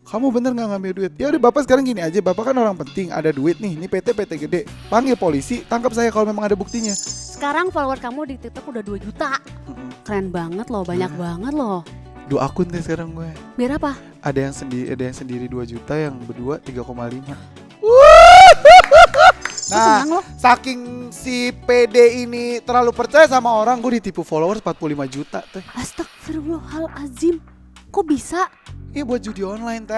kamu bener gak ngambil duit? Ya udah bapak sekarang gini aja, bapak kan orang penting, ada duit nih, ini PT gede, panggil polisi, tangkap saya kalau memang ada buktinya. Sekarang follower kamu di TikTok udah 2 juta. Keren banget loh, banyak banget loh. 2 akun deh sekarang gue. Biar apa? Ada yang sendiri 2 juta, yang berdua 3,5. Nah, senang loh. saking si PD ini terlalu percaya sama orang, gue ditipu followers 45 juta teh. Astagfirullahalazim. Kok bisa? Ini buat judi online teh.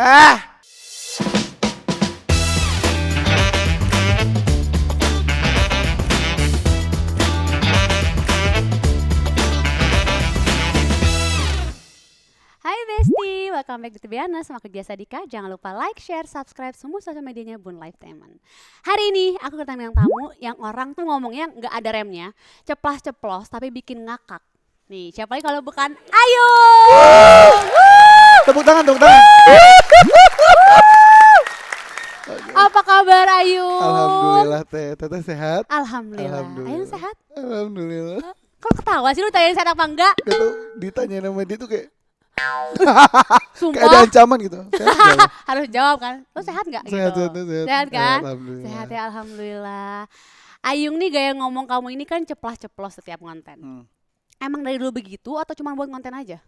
Hai Besti, welcome back to Tibiana sama aku Jasa Dika. Jangan lupa like, share, subscribe semua sosial medianya Bun Lifetainment. Hari ini aku kedatangan tamu yang orang tuh ngomongnya nggak ada remnya, ceplas-ceplos tapi bikin ngakak. Nih, siapa lagi kalau bukan Ayu? Tepuk tangan, tepuk tangan. Apa kabar Ayu? Alhamdulillah teh, teteh sehat. Alhamdulillah. Ayu sehat? Alhamdulillah. Kok ketawa sih lu tanyain sehat apa enggak? Gak tau, ditanya sama dia tuh kayak Sumpah. ada ancaman gitu. Sehat gak lo? Harus jawab kan. Lu sehat gak Sehat, gitu? sehat. Sehat kan? Alhamdulillah. Sehat ya alhamdulillah. Ayung nih gaya ngomong kamu ini kan ceplas-ceplos setiap konten. Emang dari dulu begitu atau cuma buat konten aja?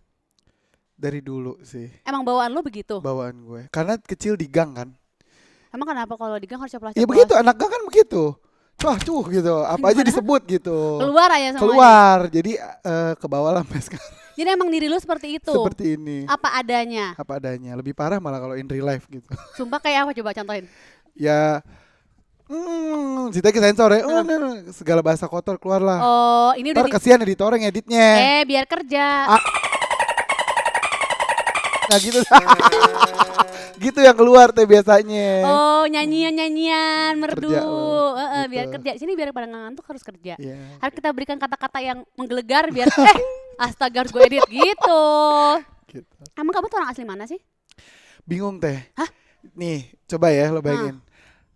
Dari dulu sih Emang bawaan lu begitu? bawaan gue. Karena kecil di gang kan. Emang kenapa kalau di gang harus ceplas-ceplos? Ya begitu, anak gang kan begitu. Cuh gitu. Apa aja disebut gitu. Keluar aja semuanya. Keluar. Jadi ke bawah lah sampai sekarang. Jadi emang diri lu seperti itu? Seperti ini. Apa adanya? Apa adanya. Lebih parah malah kalau in real life gitu. Sumpah kayak apa coba contohin? Ya cerita sensor ya. Segala bahasa kotor keluar lah. Oh ini udah Ntar kesian editor yang editnya. biar kerja. Nah gitu. Gitu yang keluar teh biasanya. Oh nyanyian merdu. Kerja lo, gitu. Biar kerja. Sini biar pada ngantuk harus kerja. Yeah. Harus kita berikan kata-kata yang menggelegar biar astaga harus gue edit gitu. Gitu. Emang kamu tuh orang asli mana sih? Bingung teh. Hah? Nih coba ya lo bayangin.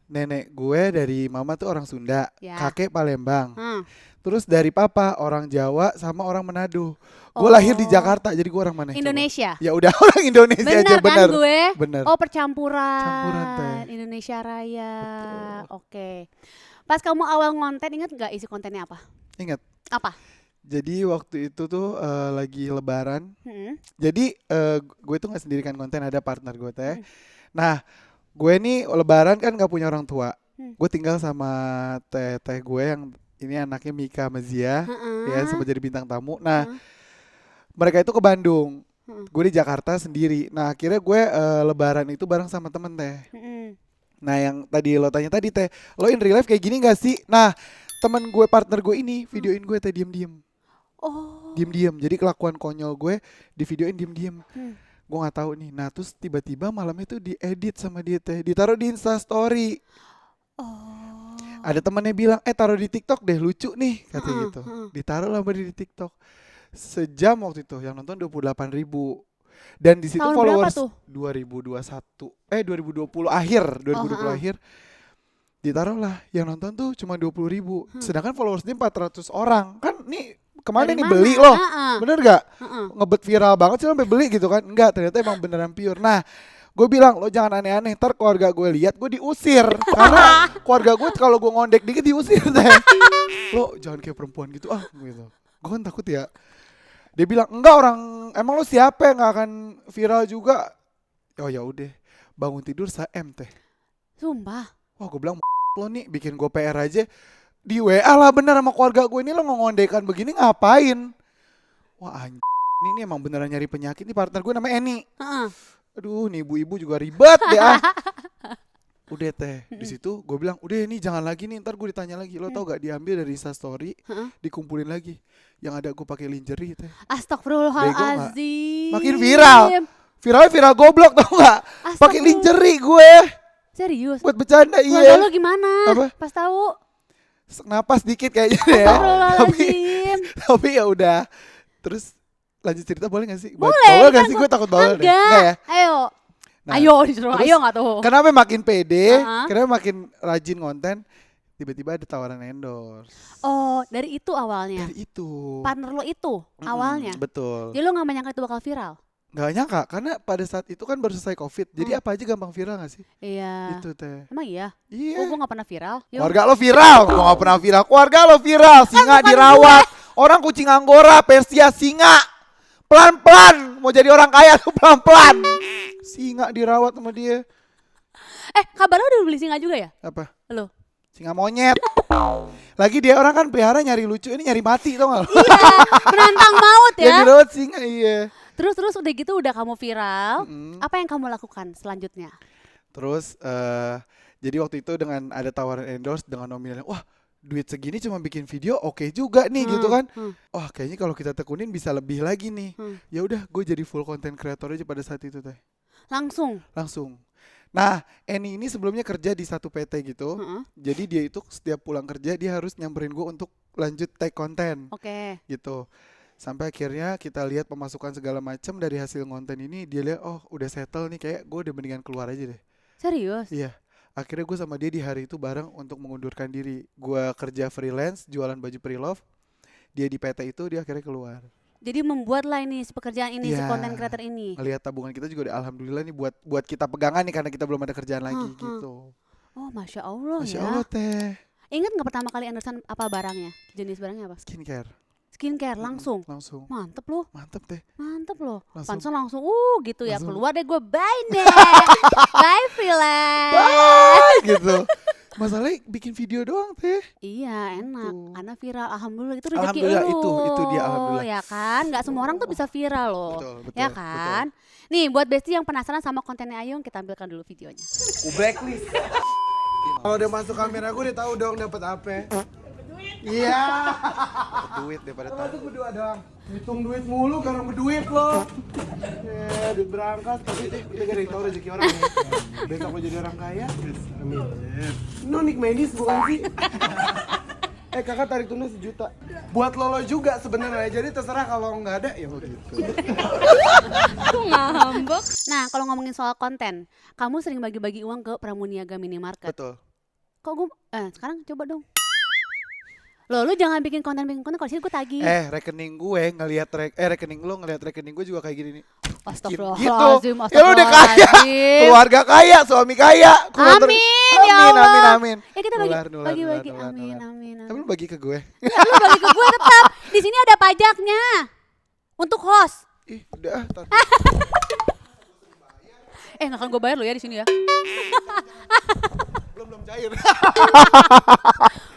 Nenek gue dari mama tuh orang Sunda, Ya. kakek Palembang. Hmm. Terus dari papa orang Jawa sama orang Manado. Gue lahir di Jakarta, jadi gue orang mana? Indonesia. Coba? Ya udah orang Indonesia Benar aja kan benar. gue? Benar. Oh percampuran. Campuran, teh. Indonesia Raya. Betul. Oke. Pas kamu awal ngonten ingat nggak isi kontennya apa? Ingat. Apa? Jadi waktu itu tuh lagi Lebaran. Jadi gue tuh nggak sendirikan konten, ada partner gue teh. Nah gue nih Lebaran kan nggak punya orang tua. Gue tinggal sama teh gue yang ini anaknya Mika sama Zia, ya sempat jadi bintang tamu. Nah mereka itu ke Bandung, gue di Jakarta sendiri. Nah akhirnya gue Lebaran itu bareng sama temen teh. Nah yang tadi lo tanya tadi teh, lo in real life kayak gini gak sih? Nah temen gue partner gue ini videoin gue teh diem-diem. Oh. Diem-diem, jadi kelakuan konyol gue di videoin diem-diem. Gue nggak tahu nih. Nah terus tiba-tiba malam itu diedit sama dia teh, ditaruh di Insta Story. Oh. Ada temannya bilang, taruh di TikTok deh, lucu nih katanya gitu. Ditaruh lah di TikTok. Sejam waktu itu yang nonton 28.000. Dan di situ Tahun followers berapa tuh? 2020 akhir, 2020 akhir. Ditaruh lah yang nonton tuh cuma 20.000. Sedangkan followersnya 400 orang. Kan nih kemana Dari nih mana? beli loh. Bener gak? Ngebet viral banget sih lo sampai beli gitu kan. Enggak, ternyata emang beneran pure. Nah gue bilang lo jangan aneh-aneh, ntar keluarga gue lihat gue diusir. Karena keluarga gue kalau gue ngondek dikit diusir deh. Lo jangan kayak perempuan gitu gitu. Gue kan takut ya. Dia bilang enggak, orang emang lo siapa yang gak akan viral juga. Oh ya udah, bangun tidur se-M teh. Sumpah. Wah gue bilang lo nih bikin gue PR aja. Di WA lah bener sama keluarga gue ini, lo ngondekan begini ngapain. Wah ini emang beneran nyari penyakit. Nih partner gue namanya Eni. Aduh nih ibu-ibu juga ribet deh Udah teh di situ gue bilang udah ini jangan lagi nih, ntar gue ditanya lagi. Lo tau gak diambil dari Insta Story, dikumpulin lagi. Yang ada gue pakai lingerie teh. Astagfirullahalazim. Makin viral. Viral goblok tau gak. Pakai lingerie gue. Serius? Buat bercanda Keluarga iya. lu gimana? Apa? Pas tahu? Napas dikit kayaknya deh ya. Astagfirullahalazim. Tapi ya udah. Terus lanjut cerita boleh gak sih? Boleh. Bawel gak sih? Gue takut bawel deh. Enggak ya? Ayo. Nah, Ayo disuruh terus ayo gak tuh? kenapa makin pede, Uh-huh. kenapa makin rajin konten, tiba-tiba ada tawaran endorse. Oh dari itu awalnya? Dari itu. Partner lo itu awalnya? Betul. Jadi lo gak menyangka itu bakal viral? Nggak nyangka karena pada saat itu kan baru selesai COVID. Jadi apa aja gampang viral gak sih? Iya. Itu teh. Emang iya? Iya. Oh, gue gak pernah viral. Yuk. Keluarga lo viral, gua gak pernah viral. Keluarga lo viral, singa bukan dirawat. Orang kucing Anggora, Persia, singa. Pelan-pelan, mau jadi orang kaya tuh pelan-pelan. Singa dirawat sama dia. Kabar lo udah beli singa juga ya? Apa? Lo? Singa monyet. Lagi dia orang kan pelihara nyari lucu, ini nyari mati tau gak lo? Iya, menantang maut Ya ya. dirawat singa, iya. Terus udah gitu udah kamu viral. Mm-mm. Apa yang kamu lakukan selanjutnya? Terus jadi waktu itu dengan ada tawaran endorse dengan nominalnya, wah duit segini cuma bikin video oke juga nih gitu kan. Wah kayaknya kalau kita tekunin bisa lebih lagi nih. Ya udah gue jadi full content creator aja pada saat itu teh. Langsung. Nah Eni ini sebelumnya kerja di satu PT gitu. Jadi dia itu setiap pulang kerja dia harus nyamperin gue untuk lanjut take konten Oke. gitu. Sampai akhirnya kita lihat pemasukan segala macam dari hasil konten ini, dia lihat oh udah settle nih, kayak gue udah mendingan keluar aja deh. Serius? Iya. Akhirnya gue sama dia di hari itu bareng untuk mengundurkan diri. Gue kerja freelance, jualan baju pre-love. Dia di PT itu, dia akhirnya keluar. Jadi membuatlah ini si pekerjaan ini, si Iya. content creator ini. Ngelihat tabungan kita juga udah alhamdulillah nih buat kita pegangan nih karena kita belum ada kerjaan lagi gitu. Oh, Masya Allah Masya ya. Allah teh. Ingat gak pertama kali endorsean apa barangnya? Jenis barangnya apa? Skincare. Langsung. Langsung. Mantep loh. Mantep teh. Langsung. Pantesan langsung gitu ya. Langsung. Keluar deh gue bye deh. Bye freelance. Bye gitu. Masalahnya bikin video doang teh. Iya enak. Gitu. Karena viral. Alhamdulillah itu rezeki Alhamdulillah lu. itu dia alhamdulillah. Ya kan. Gak semua orang tuh bisa viral loh. Betul. Ya kan. Nih buat Besti yang penasaran sama kontennya Ayung, kita tampilkan dulu videonya. Blacklist. Kalau udah masuk kamera gue udah tahu dong dapat apa. Iya. Duit daripada Kalau tahu. tuh berdua doang. Hitung duit mulu karena berduit lo. Ya, duit berangkat tapi kita gak ada yang tahu rezeki orang ya. Besok lo jadi orang kaya. Amin. No Nick Medis bukan sih? Kakak tarik tunai 1 juta. Buat Lolo juga sebenarnya. Jadi terserah kalau nggak ada ya begitu. Aku ngambek. Nah kalau ngomongin soal konten, kamu sering bagi-bagi uang ke Pramuniaga Minimarket. Betul. Kok gue, sekarang coba dong. Lu jangan bikin konten kalau sini gue tagih. Rekening gue ngelihat rekening lo ngelihat rekening gue juga kayak gini nih. Astagfirullahaladzim, Ya lo udah kaya, keluarga kaya, suami kaya. Amin. Ya kita bagi. Nular. Amin. Tapi lu bagi ke gue. Ya, lu bagi ke gue tetap. Di sini ada pajaknya. Untuk host. Ih, udah. Nggak akan gue bayar lo ya di sini ya. Belum cair.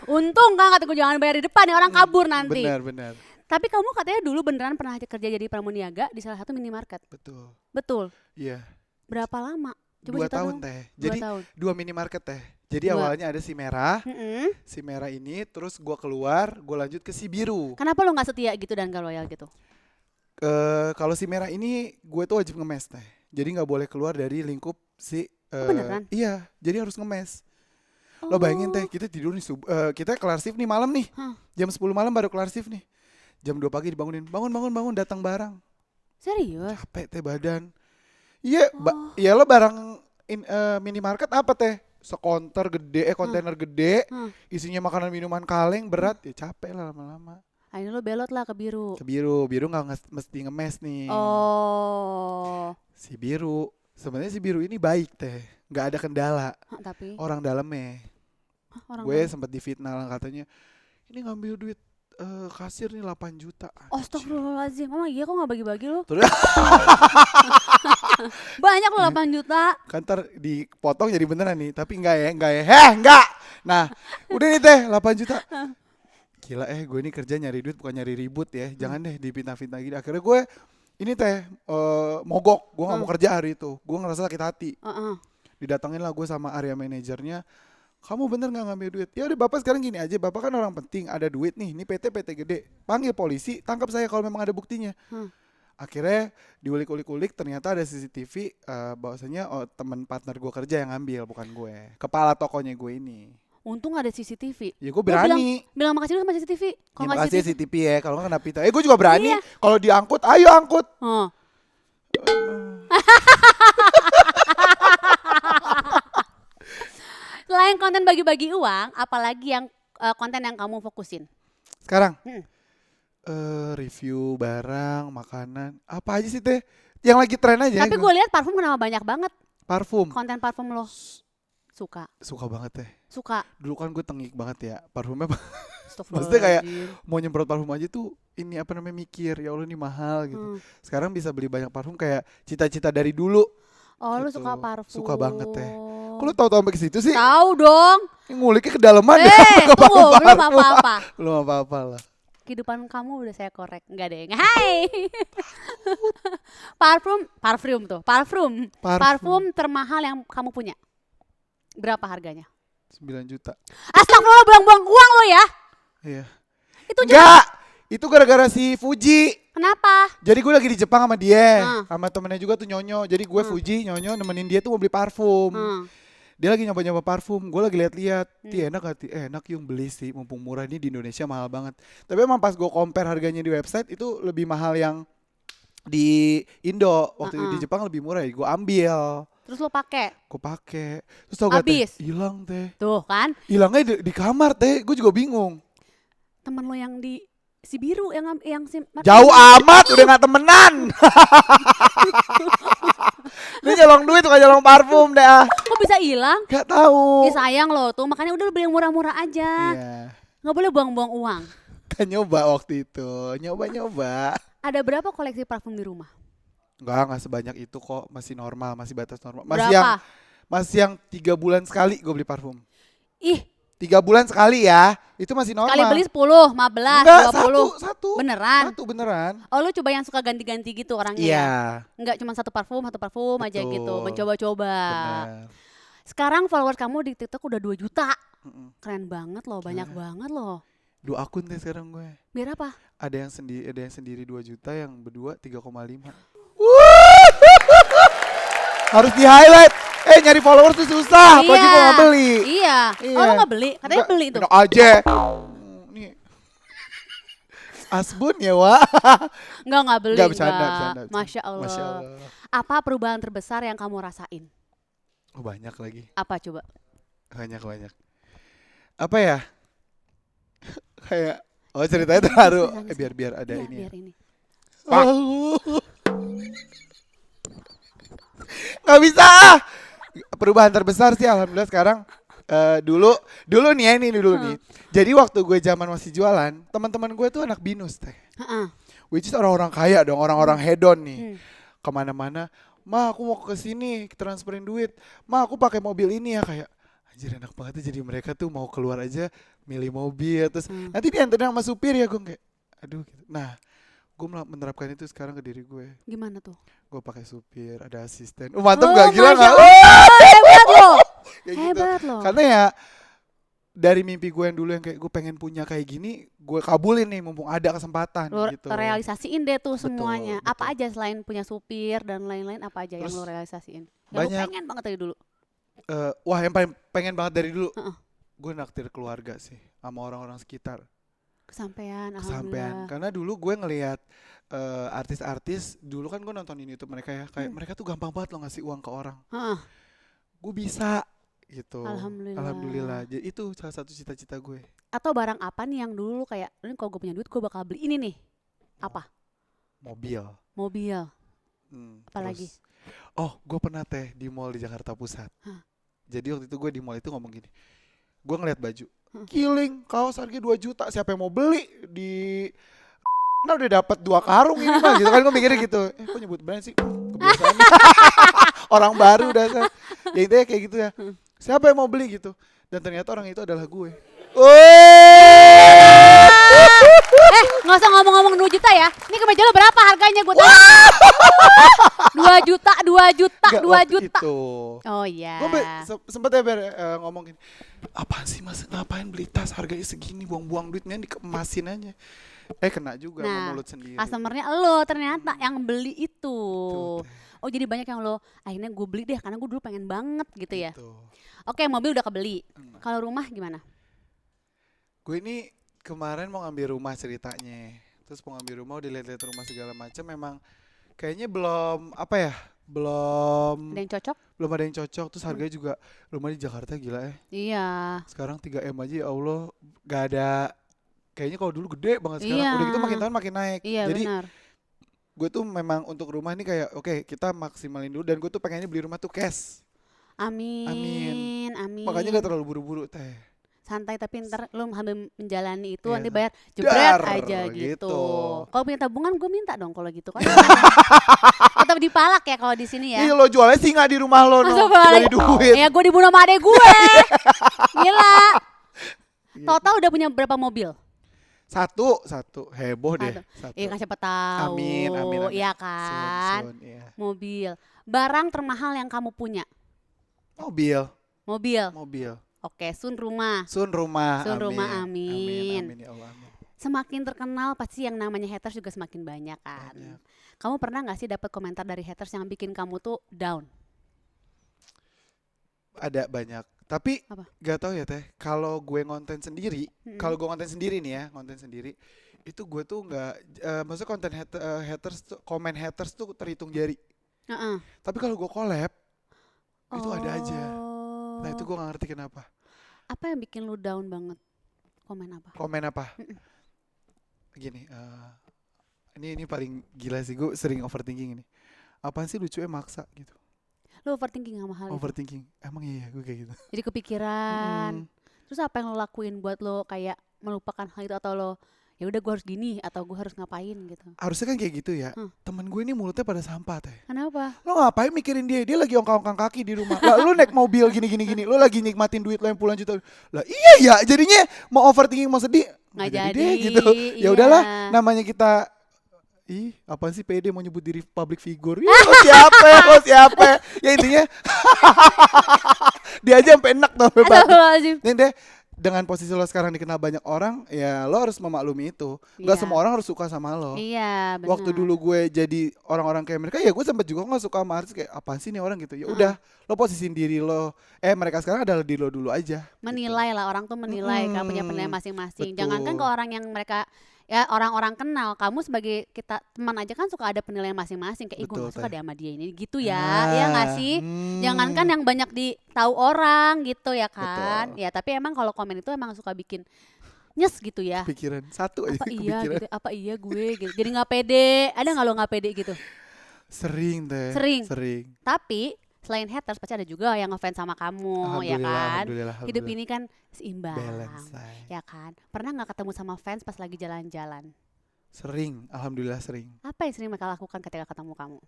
Untung kan kata gue jangan bayar di depan ya, orang kabur nanti. Benar. Tapi kamu katanya dulu beneran pernah kerja jadi pramuniaga di salah satu minimarket. Betul. Iya. Berapa lama? 2 tahun dong. teh. 2 Jadi tahun. 2 minimarket teh. Jadi awalnya ada si merah. Si merah ini terus gua keluar, gua lanjut ke si biru. Kenapa lo nggak setia gitu dan gak loyal gitu? Kalau si merah ini gue tuh wajib ngemes teh. Jadi nggak boleh keluar dari lingkup si. Beneran? Iya. Jadi harus ngemes. Lo bayangin teh, kita tidur nih kita kelar shift nih malam nih. Jam 10 malam baru kelar shift nih. Jam 2 pagi dibangunin. Bangun datang barang. Serius? Capek teh badan. Iya, iya lo barang minimarket apa teh? Sekonter gede, kontainer gede, isinya makanan minuman kaleng berat, ya capek lah lama-lama. Akhirnya lo belot lah ke biru. Ke biru nggak mesti ngemes nih. Oh. Si biru, sebenarnya si biru ini baik teh, nggak ada kendala. Tapi orang dalamnya, gue sempat difitnah lah katanya, ini ngambil duit kasir nih 8 juta. Astagfirullahaladzim, emang iya kok gak bagi-bagi lo? Terus banyak lo 8 juta. kan ntar dipotong jadi beneran nih, tapi enggak ya. Nah udah nih teh 8 juta. Gila gue ini kerja nyari duit bukan nyari ribut ya. Jangan deh dipitnah-fitnah gini. Akhirnya gue ini teh mogok. Gue gak mau kerja hari itu. Gue ngerasa sakit hati. Didatengin lah gue sama area manajernya. Kamu bener gak ngambil duit? Ya udah bapak sekarang gini aja. Bapak kan orang penting, ada duit nih. Ini PT gede. Panggil polisi, tangkap saya kalau memang ada buktinya. Akhirnya diulik-ulik ternyata ada CCTV bahwasanya teman partner gue kerja yang ngambil, bukan gue. Kepala tokonya gue ini. Untung ada CCTV. Ya gue berani. Bilang makasih dulu sama CCTV. Ya, makasih CCTV ya. Kalau nggak kena pita. Gue juga berani. Kalau diangkut, ayo angkut. Selain konten bagi-bagi uang, apalagi yang konten yang kamu fokusin? Sekarang review barang, makanan, apa aja sih teh? Yang lagi tren aja. Tapi gue lihat parfum kenapa banyak banget Parfum. konten parfum lo. Suka. Suka banget deh. Suka. Dulu kan gue tengik banget ya parfumnya. Astagfirullahaladzim. Maksudnya kayak mau nyemprot parfum aja tuh ini apa namanya mikir ya Allah ini mahal gitu. Sekarang bisa beli banyak parfum kayak cita-cita dari dulu. Oh lu Gitu. suka parfum. Suka banget deh. Kok lu tahu sampai ke situ sih? Tahu dong. Nguliknya kedalaman deh. Tunggu, belum apa-apa. Belum apa-apa lah. Kehidupan kamu udah saya korek. Enggak deh. Hai. Parfum tuh. Parfum termahal yang kamu punya. Berapa harganya? 9 juta. Astagfirullah, buang-buang uang lo ya. Iya. Itu Enggak. Itu gara-gara si Fuji. kenapa? Jadi gue lagi di Jepang sama dia, Hmm. sama temennya juga tuh Nyonyo. Jadi gue Fuji, Nyonyo nemenin dia tuh mau beli parfum. Dia lagi nyoba-nyoba parfum, gue lagi lihat-lihat. Ti enak gak Ti? Enak yung beli sih, mumpung murah ini di Indonesia mahal banget. Tapi emang pas gue compare harganya di website itu lebih mahal yang di Indo. Waktu di Jepang lebih murah ya, gue ambil. Terus lo pakai? Gue pakai. Terus tau gak Teh? Habis? Hilang Teh. Tuh kan, Hilangnya di kamar Teh, gue juga bingung. teman lo yang di si biru yang si Jauh amat, udah gak temenan. Ini nyolong duit bukan nyolong parfum deh ah. Kok bisa hilang? Gak tahu. Ih sayang lo tuh, makanya udah beli yang murah-murah aja. Iya. Nggak boleh buang-buang uang. Kan nyoba waktu itu, nyoba. Ada berapa koleksi parfum di rumah? Enggak sebanyak itu kok, masih normal, masih batas normal. Berapa? Masih yang 3 bulan sekali gue beli parfum. Ih, 3 bulan sekali ya, itu masih normal. kali beli 10, 15, Enggak, 20. satu. Beneran? Satu beneran. Oh lu coba yang suka ganti-ganti gitu orangnya Iya, ya? Enggak cuma satu parfum aja Betul. gitu, mencoba-coba. bener. Sekarang followers kamu di TikTok udah 2 juta. Mm-mm. Keren banget loh, banyak banget loh. 2 akun deh sekarang gue. Biar apa? Ada yang sendiri 2 juta, yang berdua 3,5. Harus di highlight. Nyari followers tuh susah, apalagi gue gak beli. Iya. Oh Iya. lu gak beli? Katanya Enggak, beli tuh. enak aja. Nih. Asbun ya, Wak. Enggak beli. Enggak, bercanda. Masya Allah. Masya Allah. Apa perubahan terbesar yang kamu rasain? Oh, banyak lagi. Apa coba? Banyak. Apa ya? Kayak ceritanya terharu. Biar ada Iya, ini. biar ini. Gak bisa. Perubahan terbesar sih alhamdulillah sekarang. Dulu nih. Jadi waktu gue zaman masih jualan, teman-teman gue tuh anak binus Teh. Heeh. Which is orang-orang kaya dong, orang-orang hedon nih. Kemana-mana, ma aku mau ke sini transferin duit, ma aku pakai mobil ini ya, kayak anjir enak banget ya. Jadi mereka tuh mau keluar aja milih mobil, terus nanti dianterin sama supir ya, gue kayak aduh gitu. Nah gue menerapkan itu sekarang ke diri gue. Gimana tuh? Gue pakai supir, ada asisten. Mantap gak? Gila Masya gak? Allah, hebat loh. Kayak gitu. Hebat loh. Karena ya dari mimpi gue yang dulu yang kayak gue pengen punya kayak gini, gue kabulin nih mumpung ada kesempatan Lo gitu. realisasiin deh tuh Betul, semuanya. betul. Apa aja selain punya supir dan lain-lain, apa aja yang Terus lo realisasiin? Yang lo banyak. pengen banget dari dulu. Wah yang paling pengen banget dari dulu, Heeh. gue naktir keluarga sih sama orang-orang sekitar. Kesampean, Kesampean. alhamdulillah. Karena dulu gue ngelihat artis-artis, dulu kan gue nontonin YouTube mereka ya, kayak mereka tuh gampang banget lo ngasih uang ke orang. Heeh. Gue bisa gitu. Alhamdulillah. Jadi itu salah satu cita-cita gue. Atau barang apa nih yang dulu kayak, ini kalau gue punya duit gue bakal beli ini nih. Apa? Mobil. Mobil. Terus, Apalagi? gue pernah Teh di mall di Jakarta Pusat. Jadi waktu itu gue di mall itu ngomong gini, gue ngeliat baju, Killing, kaos harga 2 juta, siapa yang mau beli? Nah udah dapat 2 karung ini mah gitu kan, gue mikirnya gitu. Kok nyebut brand sih? Kebiasaan. Orang baru dasar. Ya intinya kayak gitu ya. Siapa yang mau beli gitu? Dan ternyata orang itu adalah gue. Nggak usah ngomong-ngomong 2 juta ya. Ini kemeja lo berapa harganya gue tahu. 2 juta, 2 juta, Nggak, 2 waktu juta. itu. Oh iya. Gue sempet ya ngomongin, apaan sih mas, ngapain beli tas harganya segini, buang-buang duitnya dikemasin aja. Kena juga sama mulut sendiri. Customernya lo ternyata yang beli itu. Tuh, Oh jadi banyak yang lo, akhirnya gue beli deh karena gue dulu pengen banget gitu ya. Tuh. Oke, mobil udah kebeli. Kalau rumah gimana? Gue ini kemarin mau ngambil rumah ceritanya. Terus mau ngambil rumah, udah lihat-lihat rumah segala macam, memang kayaknya belum belum Ada yang cocok? belum ada yang cocok. Terus harganya juga rumah di Jakarta gila ya. Iya. Sekarang 3M aja ya Allah, gak ada. Kayaknya kalau dulu gede banget sekarang. Iya. Udah gitu makin tahun makin naik. Iya Jadi benar. gue tuh memang untuk rumah nih kayak oke, kita maksimalin dulu, dan gue tuh pengennya beli rumah tuh cash. Amin. Makanya gak terlalu buru-buru teh. Santai, tapi ntar lu sambil menjalani itu Iya. nanti bayar jebret Dar, aja gitu. gitu. Kalau punya tabungan gue minta dong kalau gitu kan. Tetap dipalak ya kalau di sini ya. Iya, lo jualnya singa di rumah lo, no. Astagfirullahaladzim. Beli duit. Ya gue dibunuh sama adek gue. Gila. Total udah punya berapa mobil? Satu heboh deh. Satu. Iya kan siapa tahu. Amin. Iya kan. Sun, iya. Mobil. Barang termahal yang kamu punya. Mobil. Oke, Sun rumah. Sun rumah. Sun amin. rumah, amin. Amin ya Allah. Amin. Semakin terkenal pasti yang namanya haters juga semakin banyak kan. Banyak. Kamu pernah nggak sih dapat komentar dari haters yang bikin kamu tuh down? Ada banyak. Tapi Apa? gak tahu ya teh. Kalau gue ngonten sendiri, ngonten sendiri, itu gue tuh nggak, maksudnya konten haters tuh, komen haters tuh terhitung jari. Heeh. Tapi kalau gue collab, itu ada aja. Oh. Nah itu gue gak ngerti kenapa. Apa yang bikin lu down banget? Komen apa? Komen apa? Gini, ini paling gila sih, gue sering overthinking ini. Apaan sih lucunya maksa gitu? Lu overthinking sama hal itu? Overthinking, emang iya gue kayak gitu. Jadi kepikiran. Terus apa yang lo lakuin buat lo kayak melupakan hal itu, atau lo ya udah gue harus gini atau gue harus ngapain gitu? Harusnya kan kayak gitu ya. Temen gue ini mulutnya pada sampah teh. Kenapa? Lo ngapain mikirin dia? Dia lagi ongkang-ongkang kaki di rumah. Lah lu naik mobil gini. Lo lagi nikmatin duit lo yang puluhan juta. Lah iya ya, jadinya mau overthinking mau sedih Nggak jadi jadi, deh gitu. Ya iya. udahlah, namanya kita apaan sih pede mau nyebut diri public figure. Lo siapa? Ya intinya dia aja sampai enak tuh. Astagfirullahaladzim. Nih deh, dengan posisi lo sekarang dikenal banyak orang, ya lo harus memaklumi itu. Gak Iya. semua orang harus suka sama lo. Iya benar. Waktu dulu gue jadi orang-orang kayak mereka, ya gue sempat juga nggak suka sama artis, kayak apaan sih nih orang gitu. Ya udah, lo posisiin diri lo. Mereka sekarang adalah diri lo dulu aja. Menilai lah, orang tuh menilai, kamu punya penilaian masing-masing. Jangankan ke orang yang mereka ya orang-orang kenal, kamu sebagai kita teman aja kan suka ada penilaian masing-masing, kayak gue Betul, gak suka Teh. deh sama dia ini gitu ya, ya nggak sih? Jangankan yang banyak ditahu orang gitu ya kan. Betul. Ya tapi emang kalau komen itu emang suka bikin nyes gitu ya. Pikiran satu aja Apa iya kepikiran. gitu, apa iya gue gitu. Jadi nggak pede. Ada nggak lo nggak pede gitu? Sering deh. Sering. Tapi selain haters pasti ada juga yang ngefans sama kamu ya kan. Alhamdulillah. Hidup ini kan seimbang. balance, say. Ya kan. Pernah nggak ketemu sama fans pas lagi jalan-jalan? Sering, alhamdulillah sering. Apa yang sering mereka lakukan ketika ketemu kamu?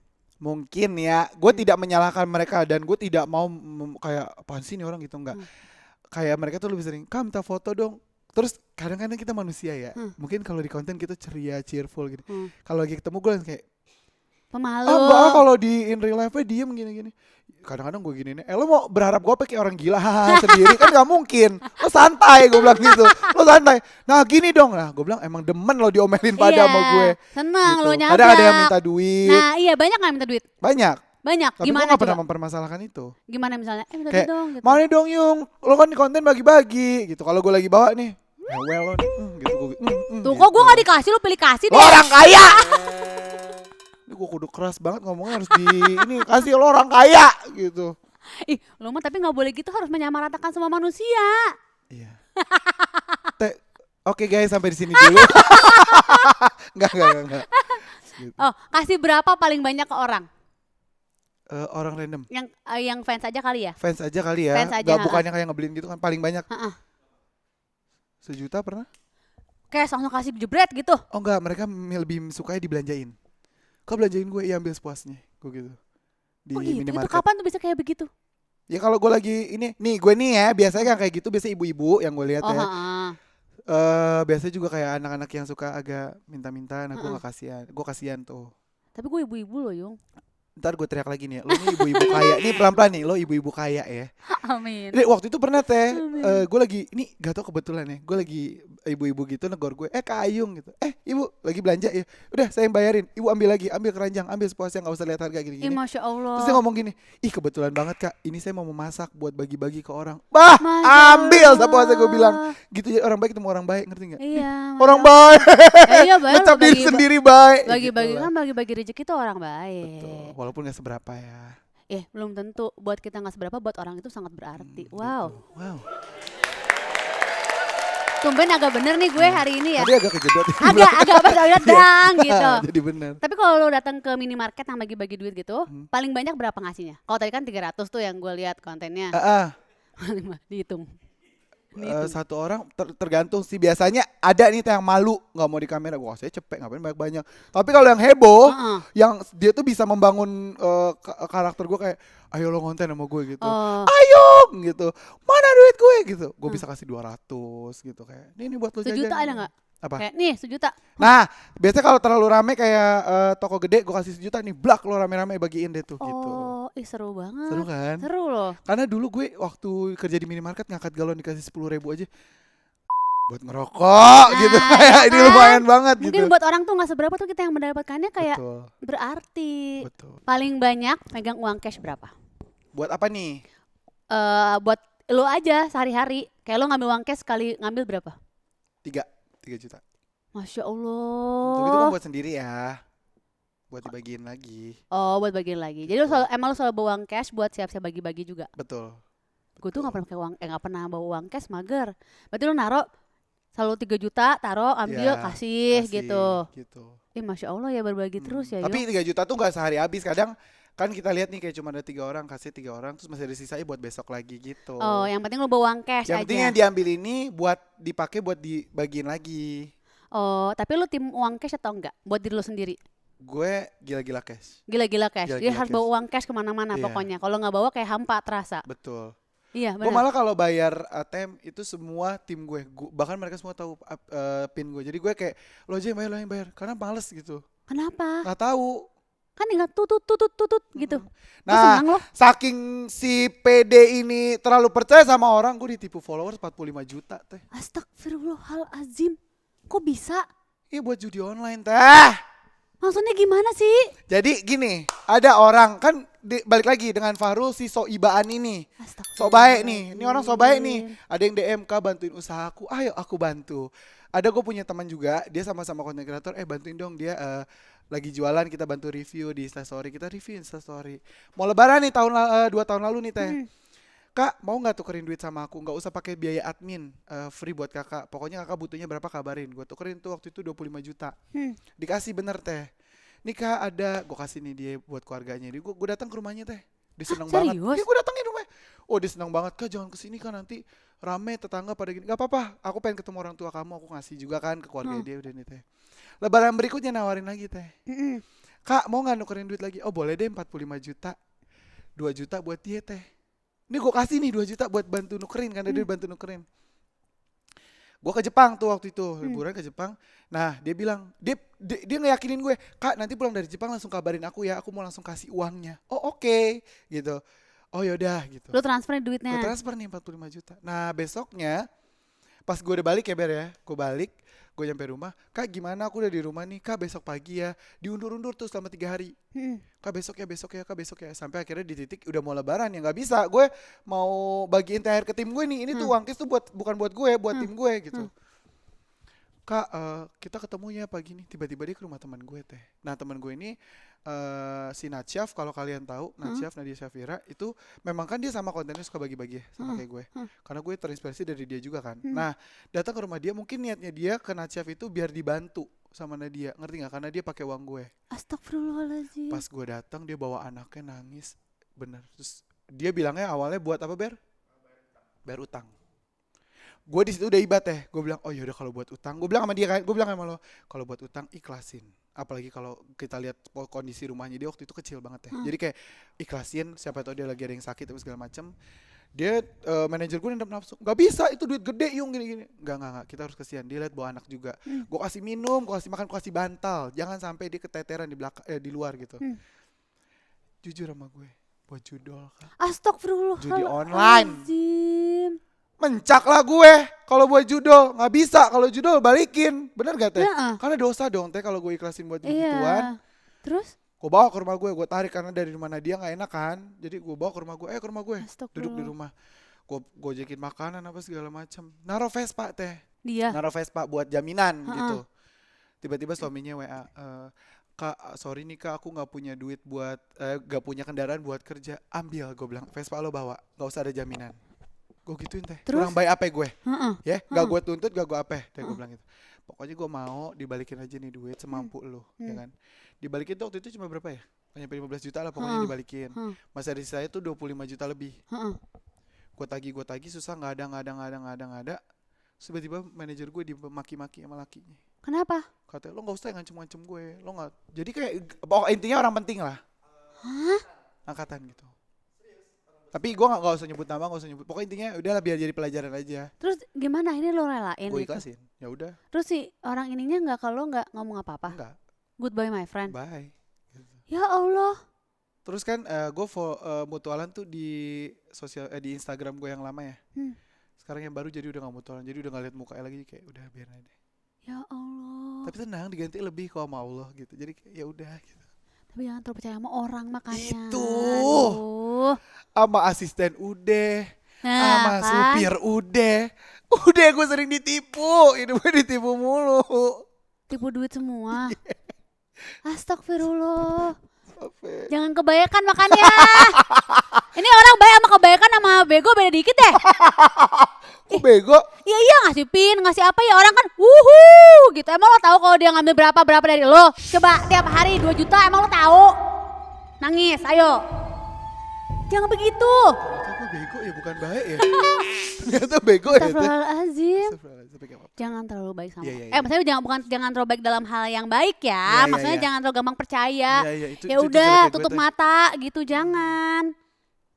Mungkin ya, gue tidak menyalahkan mereka, dan gue tidak mau kayak apaan sih nih orang gitu, enggak. Kayak mereka tuh lebih sering, "Kak, minta foto dong." Terus kadang-kadang kita manusia ya, mungkin kalau di konten kita ceria, cheerful gitu. Kalau lagi ketemu gue langsung kayak, Pemalu. enggak, kalau di in real life-nya diem gini-gini. Kadang-kadang gue gini nih, lo mau berharap gue kayak orang gila haha, sendiri kan gak mungkin. Lo santai, gue bilang gitu. Lo santai. Nah gini dong, nah gue bilang emang demen lo diomelin pada sama gue. Senang Gitu. lo nyabrak. Kadang ada yang minta duit. Nah iya, banyak gak minta duit? Banyak. Banyak. Tapi gue Gimana gak coba? pernah mempermasalahkan itu. Gimana misalnya? Minta Kayak, duit dong gitu. mau nih dong Yung, lo kan di konten bagi-bagi gitu. Kalau gue lagi bawa nih, well lo nih, gitu gue. Tuh kok gue gak dikasih, lo pilih kasih Lo deh. orang kaya. Ini gue kudu keras banget ngomongnya, harus di ini kasih lo orang kaya gitu. Ih, lo mah tapi gak boleh gitu, harus menyamaratakan semua manusia. Iya. Oke guys, sampai di sini dulu. Enggak. Gitu. Oh, kasih berapa paling banyak ke orang? Orang random. Yang fans aja kali ya? Fans aja kali ya. Fans aja, Gak bukannya kayak ngebeliin gitu kan, paling banyak. Heeh. 1 juta pernah? Kayak langsung kasih jebret gitu. Oh enggak, mereka lebih sukanya dibelanjain. Kau belanjain gue, ya ambil sepuasnya. Gue gitu. Di Oh gitu, itu minimarket. kapan tuh bisa kayak begitu? Ya kalau gue lagi ini, nih gue nih ya, biasanya kan kayak gitu, biasanya ibu-ibu yang gue lihat Oh ya. heeh. Biasanya juga kayak anak-anak yang suka agak minta-minta, nah gue gak kasihan. Gue kasihan tuh. Tapi gue ibu-ibu loh Yung. Ntar gue teriak lagi nih, lo nih ibu-ibu kaya. Nih pelan-pelan nih, lo ibu-ibu kaya ya. Amin. Jadi waktu itu pernah teh, gue lagi, ini gak tau kebetulan ya, gue lagi ibu-ibu gitu negor gue, Kak Ayung gitu, ibu lagi belanja ya, udah saya yang bayarin, ibu ambil lagi, ambil keranjang, ambil sepuasnya, gak usah lihat harga gini-gini. Masya Allah. Terus dia ngomong gini, ih kebetulan banget Kak, ini saya mau memasak buat bagi-bagi ke orang. Bah, Masya ambil Allah. sepuasnya, gue bilang. Gitu ya, orang baik ketemu orang baik, ngerti gak? Iya. Orang baik, Iya baik. ngecap diri sendiri baik. Bagi-bagi Gitu lah. kan bagi-bagi rezeki tuh orang baik. Betul, walaupun gak seberapa ya. Belum tentu, buat kita nggak seberapa, buat orang itu sangat berarti. Wow. Wow. Tumben agak bener nih gue hari ini ya. Tadi agak kejedot. Agak pas udah dang gitu. Jadi bener. Tapi kalau lo datang ke minimarket yang bagi-bagi duit gitu, paling banyak berapa ngasihnya? Kalau tadi kan 300 tuh yang gue lihat kontennya. Dihitung. Satu orang tergantung sih, biasanya ada nih yang malu nggak mau di kamera, wah saya cepet ngapain banyak-banyak. Tapi kalau yang heboh, yang dia tuh bisa membangun karakter gue kayak ayo lo konten sama gue gitu, ayo gitu, mana duit gue gitu, gue bisa kasih 200 gitu kayak ini buat lo jajan. Sejuta ada nggak? Apa? Kayak nih sejuta. Nah biasanya kalau terlalu rame kayak toko gede gue kasih 1 juta nih, blak lo rame-rame bagiin deh tuh gitu. Ih seru banget. Seru kan? Seru loh. Karena dulu gue waktu kerja di minimarket ngangkat galon dikasih 10.000 aja buat ngerokok gitu. Kayak ini lumayan banget mungkin gitu. Mungkin buat orang tuh nggak seberapa tuh kita yang mendapatkannya kayak Betul. berarti. Betul. Paling banyak megang uang cash berapa? Buat apa nih? Buat lo aja sehari-hari. Kayak lo ngambil uang cash sekali ngambil berapa? 3 juta. Masya Tapi itu Allah. kan buat sendiri ya. Buat dibagiin lagi. Oh buat bagian lagi. Jadi lo selalu, emang lo selalu bawa uang cash buat siap-siap bagi-bagi juga? Betul. Gue tuh nggak pernah pakai uang, nggak pernah bawa uang cash, mager. Berarti lo naro selalu 3 juta, taruh, ambil, Ya, kasih gitu. Masya Allah ya berbagi terus ya. Tapi 3 juta tuh gak sehari habis. Kadang kan kita lihat nih kayak cuma ada 3 orang, kasih 3 orang, terus masih ada sisanya buat besok lagi gitu. Oh, yang penting lo bawa uang cash Yang aja. penting yang diambil ini buat dipakai buat dibagiin lagi. Oh, tapi lo tim uang cash atau enggak? Buat diri lo sendiri? Gue gila-gila cash. Gila-gila cash. Jadi Gila-gila harus cash. bawa uang cash kemana-mana Iya. pokoknya. Kalau nggak bawa kayak hampa terasa. Betul. Iya Gue benar. malah kalau bayar ATM itu semua tim gue, bahkan mereka semua tahu pin gue. Jadi gue kayak lo aja yang bayar, karena males gitu. Kenapa? Nggak tahu. Kan tinggal tutut gitu. Lo Nah, senang lo? saking si PD ini terlalu percaya sama orang, gue ditipu followers 45 juta teh. Astagfirullahalazim. Kok bisa? Iya buat judi online teh. Maksudnya gimana sih? Jadi gini, ada orang kan balik lagi dengan Fahrul si so ibaan ini. So baik nih, ini orang so baik nih. Ada yang DM, Kak bantuin usahaku, ayo aku bantu. Ada gue punya teman juga, dia sama-sama content creator, bantuin dong dia lagi jualan, kita bantu review di Instastory, kita review Instastory. Mau lebaran nih 2 tahun lalu nih teh. Kak mau gak tukerin duit sama aku, gak usah pakai biaya admin, free buat kakak. Pokoknya kakak butuhnya berapa kabarin, gue tukerin tuh waktu itu 25 juta. Dikasih bener teh. Nih kak ada, gue kasih nih dia buat keluarganya. Dia gue datang ke rumahnya teh, dia seneng banget. Serius? Iya gue datangin rumahnya. Oh dia seneng banget, Kak jangan kesini kan nanti rame tetangga pada gini. Gak apa-apa, aku pengen ketemu orang tua kamu, aku ngasih juga kan ke keluarga dia udah nih teh. Lebaran berikutnya nawarin lagi teh. Kak mau gak nukerin duit lagi? Oh boleh deh 45 juta. 2 juta buat dia teh. Ini gue kasih nih 2 juta buat bantu nukerin, karena dia bantu nukerin. Gue ke Jepang tuh waktu itu, liburan ke Jepang. Nah dia bilang, dia ngeyakinin gue, Kak nanti pulang dari Jepang langsung kabarin aku ya, aku mau langsung kasih uangnya. Oh oke, gitu. Oh yaudah gitu. Lo transferin duitnya? Gue transfer nih 45 juta. Nah besoknya, pas gue udah balik ya Ber ya, gue balik, gue nyampe rumah, Kak gimana aku udah di rumah nih, Kak besok pagi ya, diundur-undur tuh selama 3 hari. Kak besok ya, Kak besok ya, sampai akhirnya di titik udah mau lebaran ya nggak bisa, gue mau bagiin THR ke tim gue nih, ini tuh uang cash tuh bukan buat gue, buat tim gue gitu. Kak kita ketemu ya pagi nih, tiba-tiba dia ke rumah teman gue teh. Nah teman gue ini si Natsyaf, kalau kalian tahu Natsyaf Nadia Syafira itu memang kan dia sama kontennya suka bagi-bagi ya, sama kayak gue. Karena gue terinspirasi dari dia juga kan. Nah datang ke rumah dia, mungkin niatnya dia ke Natsyaf itu biar dibantu sama Nadia, ngerti nggak? Karena dia pakai uang gue. Astagfirullahaladzim. Pas gue datang dia bawa anaknya nangis, bener. Terus dia bilangnya awalnya buat apa Ber? Bayar utang. Gue di situ udah ibat teh. Gue bilang, oh yaudah kalau buat utang, gue bilang sama dia kan, gue bilang sama lo, kalau buat utang ikhlasin. Apalagi kalau kita lihat kondisi rumahnya dia waktu itu kecil banget teh. Jadi kayak ikhlasin, siapa tahu dia lagi ada yang sakit atau segala macem. Dia manajer gue nendap nafsu, nggak bisa itu duit gede yung gini-gini. Nggak, kita harus kasihan. Dia lihat bawa anak juga. Gue kasih minum, gue kasih makan, gue kasih bantal. Jangan sampai dia keteteran di belakang, di luar gitu. Jujur sama gue, buat judol Kak. Astagfirullahaladzim. Judi online. Mencak lah gue kalau buat judol, nggak bisa kalau judol balikin, bener gak teh? Ya. Karena dosa dong teh kalau gue ikhlasin buat begituan. Terus? Gue bawa ke rumah gue tarik karena dari rumah Nadia nggak enak kan, jadi gue bawa ke rumah gue, duduk di rumah, gue gojekin makanan apa segala macam, naro Vespa teh, naro Vespa buat jaminan gitu. Tiba-tiba suaminya WA, Kak sorry nih Kak aku nggak punya duit buat, nggak punya kendaraan buat kerja, ambil, gue bilang Vespa lo bawa, nggak usah ada jaminan. Gue gituin teh. Terus? Kurang baik apa gue? Heeh. Ya, gak gue tuntut, gak gue apa? Teh gue bilang gitu. Pokoknya gue mau dibalikin aja nih duit semampu lo, ya kan? Dibalikin tuh waktu itu cuma berapa ya? Nyampe 15 juta lah pokoknya dibalikin. Masa dari saya tuh 25 juta lebih. Heeh. Gue tagih susah, nggak ada. Terus tiba-tiba manajer gue dimaki-maki sama lakinya. Kenapa? Katanya lo nggak usah ngancem-ngancem gue, lo nggak. Jadi kayak pokok intinya orang penting lah. Angkatan gitu. Tapi gue nggak usah nyebut nama, nggak usah nyebut. Pokoknya intinya udahlah biar jadi pelajaran aja. Terus gimana ini lo relain Gue gitu? ikhlasin. Ya udah. Terus si orang ininya nggak, kalau nggak ngomong apa-apa? Enggak. Goodbye my friend. Bye. Gitu. Ya Allah. Terus kan gue mutualan tuh di di Instagram gue yang lama ya. Sekarang yang baru jadi udah nggak mutualan, jadi udah nggak lihat mukanya lagi, kayak udah biarin aja. Ya Allah. Tapi tenang, diganti lebih kok sama Allah gitu. Jadi ya udah gitu. Tapi jangan terlalu percaya sama orang makanya. Itu. Aduh. Sama asisten udah, Nah, sama kan? supir udah gue sering ditipu, hidup gue ditipu mulu. Tipu duit semua. Astagfirullah. Sampai Jangan kebanyakan makannya. Ini orang baik sama kebanyakan sama bego beda dikit deh. kok bego? Iya iya, ngasih pin, ngasih apa ya, orang kan wuhu gitu. Emang lo tahu kalau dia ngambil berapa dari lo? Coba tiap hari 2 juta, emang lo tahu? Nangis, ayo. Jangan begitu. Ternyata bego ya, bukan baik ya. Ternyata bego ya. Astagfirullahaladzim. Tapi gak apa-apa. Jangan terlalu baik sama. Iya, iya, iya. Maksudnya jangan terlalu baik dalam hal yang baik ya. Iya, iya, Maksudnya iya. jangan terlalu gampang percaya. Iya, iya, itu Ya jelek udah, ya gue tutup tuh. mata gitu, jangan.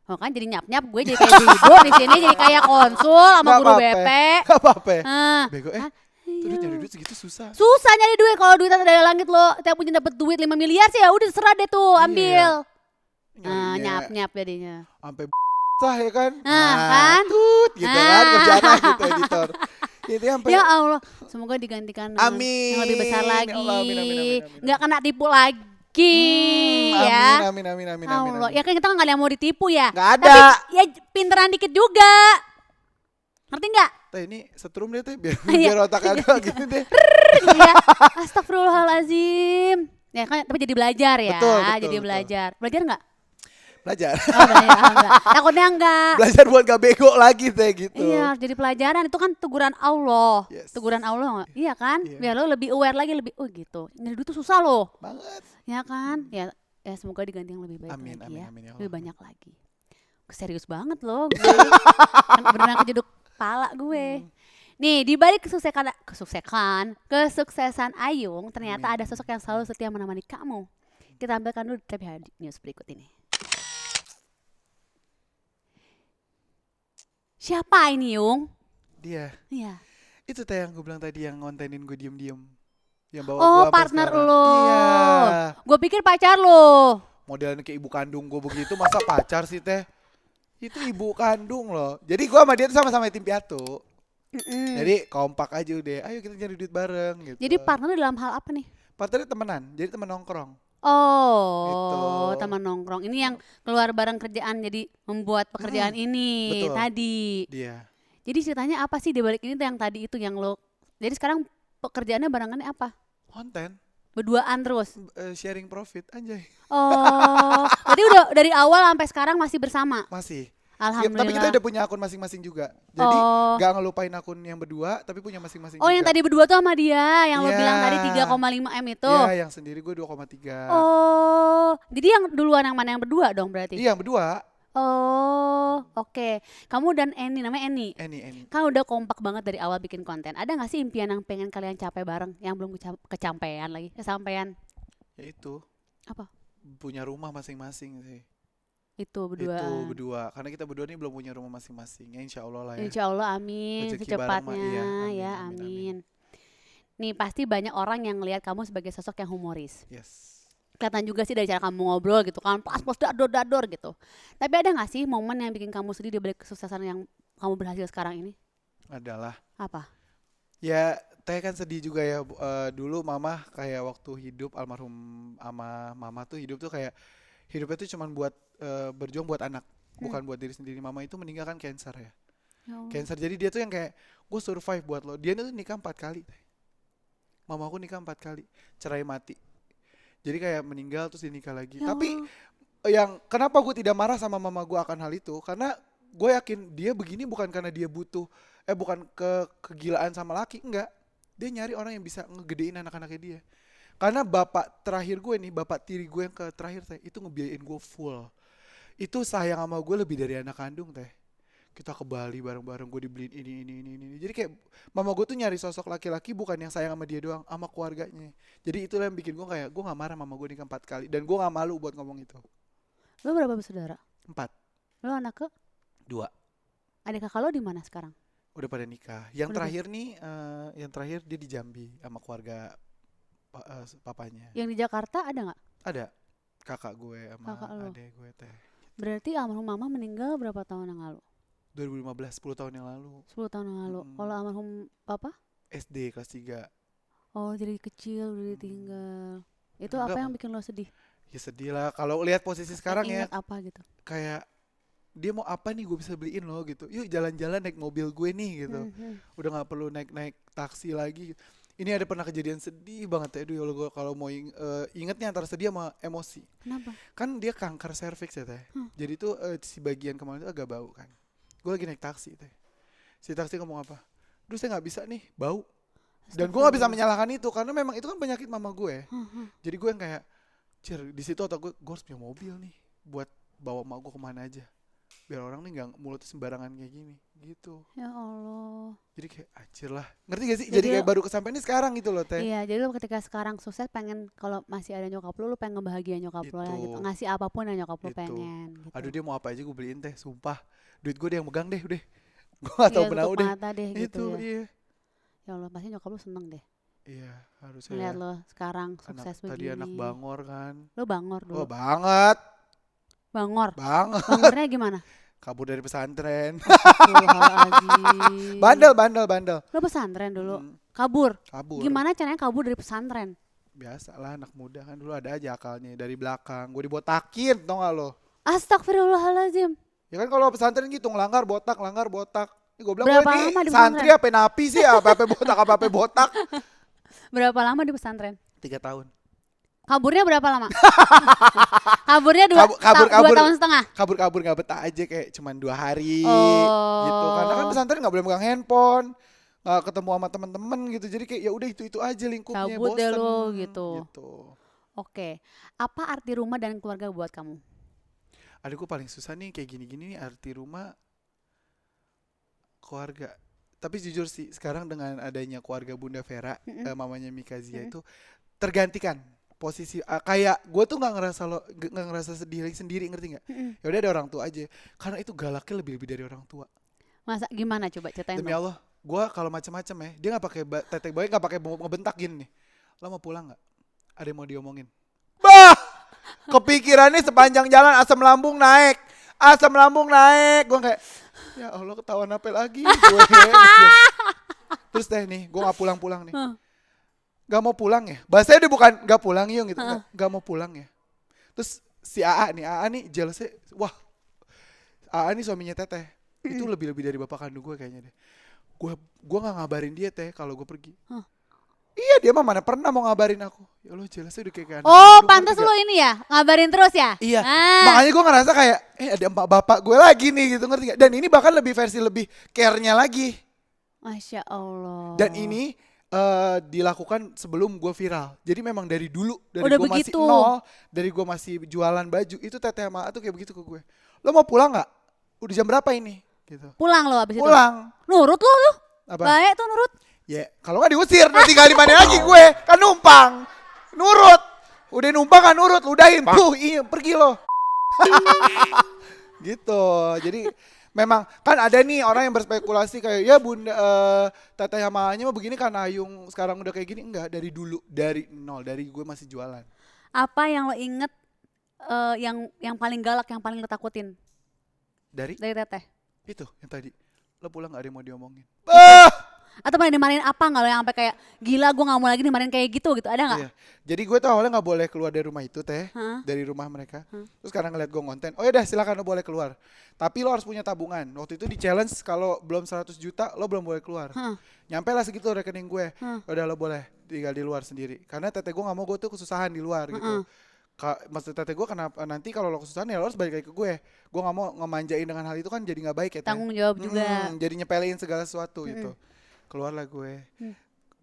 Oh kan jadi nyap-nyap, gue jadi kayak ibu di sini, jadi kayak konsul sama Gak guru apa-apa. BP. Gak apa-apa. Ah, Bego tuh iya. duit nyari duit segitu susah. Susah nyari duit, kalau duitnya dari langit lo tiap punya dapat duit 5 miliar sih, ya udah serah deh tuh, ambil. Nyarinya Nyap-nyap jadinya. sampai sah ya kan? Kan? Tut gitu kan kerjaan gitu editor. Itu sampai Ya Allah, semoga digantikan dengan Amin. yang lebih besar Ya lagi. Allah, amin, amin, amin, amin. Nggak kena tipu lagi ya. Amin. Allah, ya kan kita nggak ada yang mau ditipu ya. Nggak ada. Tapi ya pinteran dikit juga. Ngerti nggak? Teh ini setrum deh teh biar Iya. biar otak agak gitu deh. Gitu ya. Astagfirullahalazim. Ya kan, tapi jadi belajar ya. Betul, Jadi betul. belajar. Belajar nggak? Belajar. Oh, belajar enggak. Takutnya enggak. Belajar buat gak bego lagi teh gitu. Iya, harus jadi pelajaran. Itu kan teguran Allah. Yes. Teguran Allah. Iya kan? Iya. Biar lo lebih aware lagi, lebih gitu. Nyari duit tuh susah loh. Banget. Ya kan? Ya semoga diganti yang lebih baik Amin, lagi amin, ya. amin ya Allah. Lebih banyak lagi. Serius banget loh gue. Kan beneran kejeduk pala gue. Nih, di balik kesuksesan Ayung, ternyata ada sosok yang selalu setia menemani kamu. Kita tampilkan dulu di TPH News berikut ini. Siapa ini, Yung? Dia. Iya. Itu teh yang gue bilang tadi, yang ngontenin gue diem-diem. Yang bawa Oh, gua sampai partner sekarang. lo. Iya. Gue pikir pacar lo. Modelnya kayak ibu kandung gue begitu, masa pacar sih teh? Itu ibu kandung loh. Jadi gue sama dia tuh sama-sama yatim piatu. Jadi kompak aja udah. Ayo kita nyari duit bareng gitu. Jadi partner dalam hal apa nih? partnernya temenan, jadi temen nongkrong. Oh, Gitu. teman nongkrong. Ini yang keluar bareng kerjaan jadi membuat pekerjaan ini betul. tadi. Dia. Jadi ceritanya apa sih di balik ini tuh yang tadi itu yang lo. Jadi sekarang pekerjaannya barengannya apa? Konten, Berduaan terus. sharing profit, anjay. Oh, jadi udah dari awal sampai sekarang masih bersama. Masih. Alhamdulillah. Tapi kita udah punya akun masing-masing juga. Jadi Oh. gak ngelupain akun yang berdua, tapi punya masing-masing Oh, juga. yang tadi berdua tuh sama dia, yang lo Iya. bilang tadi 3,5 M itu. Iya, yang sendiri gue 2,3. Oh, jadi yang duluan yang mana yang berdua dong berarti? Iya, yang berdua. Oh, oke. Kamu dan Eni, namanya Eni. Eni. Kan udah kompak banget dari awal bikin konten. Ada gak sih impian yang pengen kalian capai bareng yang belum kecapean lagi? Kesampean. Ya itu, Apa? punya rumah masing-masing sih. Itu berdua. Itu berdua. Karena kita berdua nih belum punya rumah masing-masing. Ya insya Allah lah ya. Insya Allah amin Rezeki secepatnya bareng mah, iya. ya Amin, amin. Nih pasti banyak orang yang ngelihat kamu sebagai sosok yang humoris. Yes. Kelihatan juga sih dari cara kamu ngobrol gitu kan, pas dador gitu. Tapi ada nggak sih momen yang bikin kamu sedih di balik kesuksesan yang kamu berhasil sekarang ini? Adalah. Apa? Ya, Teh kan sedih juga ya. Dulu mama kayak waktu hidup, almarhum ama mama tuh hidup tuh kayak hidupnya tuh cuman buat berjuang buat anak, bukan buat diri sendiri. Mama itu meninggal kan cancer ya. Ya Allah. Cancer, jadi dia tuh yang kayak gue survive buat lo. Dia tuh nikah 4 kali. Mama aku nikah 4 kali, cerai mati. Jadi kayak meninggal terus dia nikah lagi. Ya Tapi Allah. yang kenapa gue tidak marah sama mama gue akan hal itu, karena gue yakin dia begini bukan karena dia butuh, bukan kegilaan sama laki, enggak. Dia nyari orang yang bisa ngegedein anak-anaknya dia. Karena bapak terakhir gue nih, bapak tiri gue yang terakhir teh, itu ngebiayain gue full. Itu sayang sama gue lebih dari anak kandung teh. Kita ke Bali bareng-bareng, gue dibeliin ini. Jadi kayak mama gue tuh nyari sosok laki-laki bukan yang sayang sama dia doang, sama keluarganya. Jadi itulah yang bikin gue kayak, gue gak marah mama gue nikah 4 kali. Dan gue gak malu buat ngomong itu. Lo berapa bersaudara? 4. Lo anak ke? 2. Adik kakak lo di mana sekarang? Udah pada nikah. Yang Udah terakhir nih, yang terakhir dia di Jambi sama keluarga papanya. Yang di Jakarta ada nggak? Ada kakak gue sama Kakak lo. adek gue teh. Berarti almarhum mama meninggal berapa tahun yang lalu? 2015, 10 tahun yang lalu. 10 tahun yang lalu. Mm-mm. Kalau almarhum papa? SD kelas 3. Oh, jadi kecil udah ditinggal. Itu Enggak, apa yang Bang. bikin lo sedih? Ya sedih lah kalau lihat posisi sekarang ya, Ingat apa gitu? kayak dia mau apa nih gue bisa beliin loh gitu. Yuk jalan-jalan naik mobil gue nih gitu. Udah nggak perlu naik taksi lagi. Ini ada pernah kejadian sedih banget ya. Aduh ya Allah, gue kalau mau ingetnya antara sedih sama emosi. Kenapa? Kan dia kanker serviks ya teh. Jadi tuh si bagian kemarin itu agak bau kan. Gue lagi naik taksi teh. Si taksi ngomong apa? Duh saya nggak bisa nih, bau. Dan gue nggak bisa menyalahkan itu karena memang itu kan penyakit mama gue. Jadi gue yang kayak, di situ otak gue harus punya mobil nih buat bawa emak gue kemana aja. Biar orang nih nggak mulutnya sembarangan kayak gini, gitu. Ya Allah. Jadi kayak anjir lah, ngerti gak sih? Jadi Jadi kayak baru kesampaian ini sekarang gitu loh teh. Iya, jadi lo ketika sekarang sukses pengen kalau masih ada nyokap lo pengen ngebahagiain nyokap lo ya Itu. gitu. Ngasih apapun yang nyokap lo Itu. pengen gitu. Aduh dia mau apa aja gue beliin teh, sumpah. Duit gue dia yang megang deh, udah. Gue gak tau Iya, benau tutup deh. mata deh gitu Itu ya. iya. Ya Allah, pasti nyokap lo seneng deh. Iya harusnya. Ngeliat lo sekarang sukses begini. Tadi anak bangor kan. Lo bangor dulu. Oh banget. Bangor. Banget. Bangornya gimana? Kabur dari pesantren. Astagfirullahaladzim. Bandel. Lo pesantren dulu. Hmm, Kabur. kabur. Gimana caranya kabur dari pesantren? Biasa lah anak muda kan dulu ada aja akalnya dari belakang. Gue dibotakin tau gak lo? Astagfirullahaladzim. Ya kan kalau pesantren gitu ngelanggar botak. Ini gue bilang Berapa gue lama nih di santri apa napi sih apa botak. Berapa lama di pesantren? 3 tahun. Kaburnya berapa lama? Kaburnya Kabur. 2 tahun setengah. Kabur gak betah aja kayak cuman 2 hari Oh. gitu. Karena kan pesantren gak boleh megang handphone. Gak ketemu sama temen-temen gitu. Jadi kayak ya udah itu aja lingkupnya. Cabut deh bosen lo, gitu. Oke. Apa arti rumah dan keluarga buat kamu? Aduh gue paling susah nih kayak gini-gini nih arti rumah keluarga. Tapi jujur sih sekarang dengan adanya keluarga Bunda Vera, mamanya Mika Zia itu tergantikan posisi kayak gue tuh nggak ngerasa sedih lagi sendiri, ngerti nggak? Ya udah ada orang tua aja karena itu galaknya lebih dari orang tua. Masa gimana coba ceritain Demi dong. Allah, gue kalau macam-macam ya dia nggak pakai tetek boy, nggak pakai ngebentak gini nih. Lo mau pulang nggak? Ada yang mau diomongin? Bah, kepikirannya sepanjang jalan asam lambung naik. Gue kayak ya Allah ketahuan apa lagi gue. Terus teh nih, gue nggak pulang nih. Gak mau pulang ya? Bahasanya dia bukan gak pulang yung gitu. Gak mau pulang ya. Terus si AA nih jealousnya, wah AA nih suaminya Teteh. Itu lebih dari bapak kandung gue kayaknya deh. Gue gak ngabarin dia teh kalau gue pergi. Iya dia mah mana pernah mau ngabarin aku. Ya Allah jealousnya udah kayak anak Oh, kandung, pantas ngerti lo gak? ini ya, ngabarin terus ya? Iya, Ah. makanya gue ngerasa kayak ada emak bapak gue lagi nih gitu, ngerti gak? Dan ini bahkan lebih care-nya lagi. Masya Allah. Dan ini dilakukan sebelum gue viral. Jadi memang dari dulu, dari Udah gue masih begitu. nol, dari gue masih jualan baju, itu Teteh sama A tuh kayak begitu ke gue. Lo mau pulang nggak? Udah jam berapa ini? Gitu. Pulang lo abis itu? Pulang. Nurut lo tuh? Apa? Baik tuh nurut. Ya, kalau nggak diusir, nanti tinggal di mana lagi gue? Kan numpang. Nurut. Udah numpang kan nurut, ludahin. Iya, pergi lo. Gitu. Jadi memang kan ada nih orang yang berspekulasi kayak ya Bunda Teteh sama A-nya mah begini karena Ayung sekarang udah kayak gini. Enggak, dari dulu, dari nol, dari gue masih jualan. Apa yang lo inget yang paling galak, yang paling lo takutin Dari dari Teteh? itu yang tadi. Lo pulang gak ada yang mau diomongin. Atau pernah dimarahin apa nggak lo yang sampai kayak gila gue nggak mau lagi dimarahin kayak gitu ada nggak? Iya. Jadi gue tuh awalnya gak boleh keluar dari rumah itu teh. Hah? Dari rumah mereka. Terus karena ngeliat gue konten, oh ya udah silakan lo boleh keluar. Tapi lo harus punya tabungan. Waktu itu di challenge kalau belum 100 juta lo belum boleh keluar. Nyampe lah segitu rekening gue. Udah lo boleh tinggal di luar sendiri. Karena teteh gue gak mau gue tuh kesusahan di luar gitu. Maksud tete gue kenapa nanti kalau lo kesusahan ya lo harus balik lagi ke gue nggak mau ngemanjain dengan hal itu kan jadi nggak baik ya Teh. Tanggung jawab juga. Jadi nyepelein segala sesuatu gitu. Keluarlah gue